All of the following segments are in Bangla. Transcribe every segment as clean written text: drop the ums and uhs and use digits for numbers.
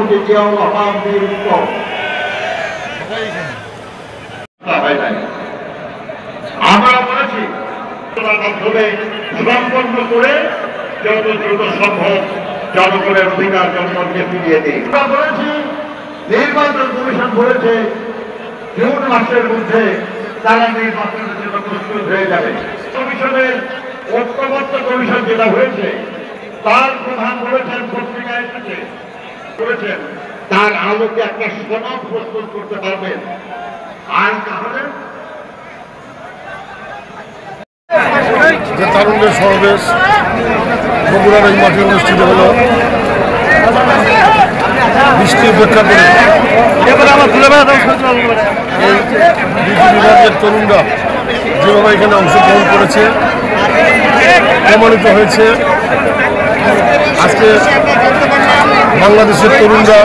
বঙ্গবন্ধু জিয়াউর রহমান বীরত্ব আমরা বলেছি মাধ্যমে সম্পন্ন করে যত দ্রুত সম্ভব জনগণের অধিকার জনগণকে ফিরিয়ে দিই। আমরা বলেছি নির্বাচন কমিশন বলেছে জুন মাসের মধ্যে তারা নির্বাচনের জন্য প্রস্তুত হয়ে যাবে। কমিশনের ঐক্যবদ্ধ কমিশন যেটা হয়েছে তার প্রধান বলেছেন, পত্রিকায় এসেছে বলেছেন তার আলোকে একটা সনদ প্রস্তুত করতে পারবেন। আর তাহলে যে তারুণ্যের সমাবেশ বগুড়ার এই মাঠে অনুষ্ঠিত হল, বৃষ্টি উপেক্ষা করে এই বিভাগের তরুণরা যেভাবে এখানে অংশগ্রহণ করেছে প্রমাণিত হয়েছে আজকে বাংলাদেশের তরুণরা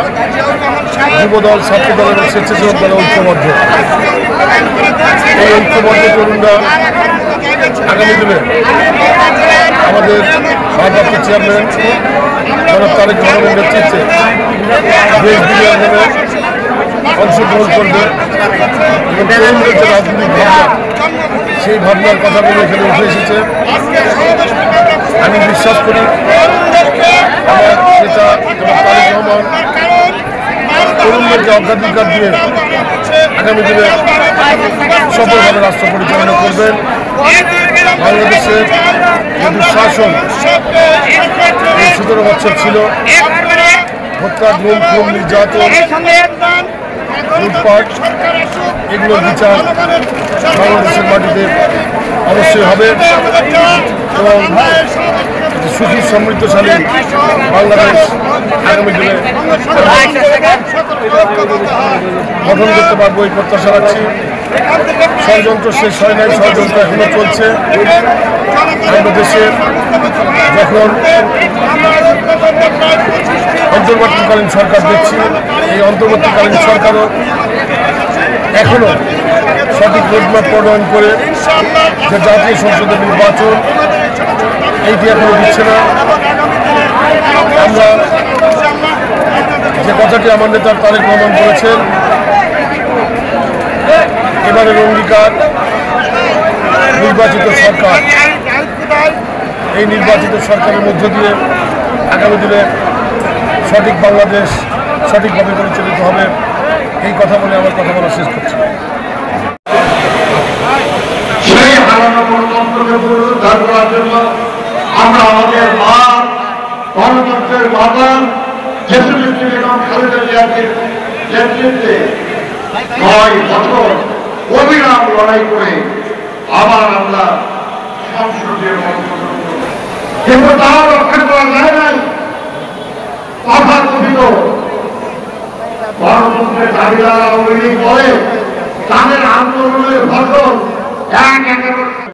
যুবদল, ছাত্রদল এবং স্বেচ্ছাসেবক দলে ঐক্যবদ্ধ। এই ঐক্যবদ্ধ তরুণরা আগামী দিনে আমাদের ভারপ্রাপ্ত চেয়ারম্যান জনাব তারেক রহমানের নেতৃত্বে দেশ বিনিয়োগে অংশগ্রহণ করবে এবং তরুণদের যে রাজনৈতিক ভাবনা, সেই ভাবনার কথাগুলো এখানে উঠে এসেছে। আমি বিশ্বাস করি আমার নেতা জনাব তারেক রহমান তরুণদেরকে অগ্রাধিকার দিয়ে আগামী দিনে সফলভাবে রাষ্ট্র পরিচালনা করবেন। বাংলাদেশের শাসন 17 বছর ছিল, হত্যা, গুম, খুন, নির্যাতন, লুটপাট, এগুলোর বিচার বাংলাদেশের মাটিতে অবশ্যই হবে এবং সুখী সমৃদ্ধশালী বাংলাদেশ আগামী দিনে গঠন করতে পারবো এই প্রত্যাশা রাখছি। ষড়যন্ত্র শেষ হয় নাই, ষড়যন্ত্র এখনো চলছে। আমাদের দেশের যখন অন্তর্বর্তীকালীন সরকার দেখছি, এই অন্তর্বর্তীকালীন সরকারও এখনো সঠিক রোডম্যাপ প্রণয়ন করে যে জাতীয় সংসদের নির্বাচন এইটি এখনো দিচ্ছে না। আমরা যে কথাটি আমার নেতা তারেক রহমান বলেছেন, এবারের অঙ্গীকার নির্বাচিত সরকার, এই নির্বাচিত সরকারের মধ্য দিয়ে আগামী দিনে সঠিক বাংলাদেশ সঠিকভাবে পরিচালিত হবে। এই কথা বলে আমার কথা বলা শেষ করছি। সেই হারানো গণতন্ত্রকে পুনরুদ্ধার করার জন্য আমরা আমাদের মা গণতন্ত্রের বাগান দেশনেত্রী এবং খালেদা জিয়ার নেতৃত্বে 9 বছর অবিরাম লড়াই করে আবার আমরা সংসদে গণতন্ত্র করব। কিন্তু তাও রক্ষা করা যায় নাই। তথাকথিত গণতন্ত্রের দাবিদার আওয়ামী লীগ বলে তাদের আন্দোলনের ফসল 1/11